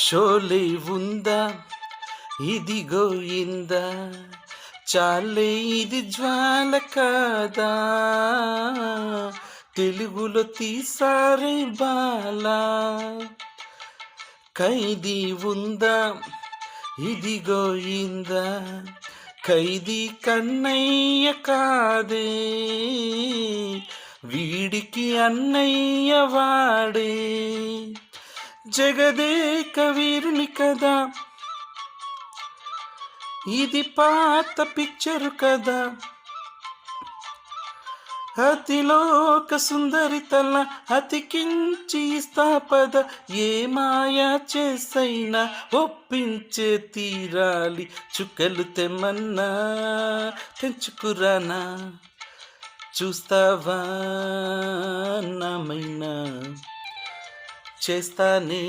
షోలే ఉందా ఇదిగో ఇందా చాలే ఇది జ్వాల కాదా తెలుగులో తీసారే బాలా ఖైదీ ఉందా ఇదిగో ఇందా ఖైదీ కన్నయ్య కాదే వీడికి అన్నయ్య వాడే జగదేక వీరుని కదా ఇది పాత పిక్చరు కదా అతిలోక సుందరి తల అతికించి స్థాపద ఏ మాయా చేసైనా ఒప్పించే తీరాలి చుక్కలు తెమ్మన్నా తెంచుకురానా చూస్తావా నామైనా చేస్తానే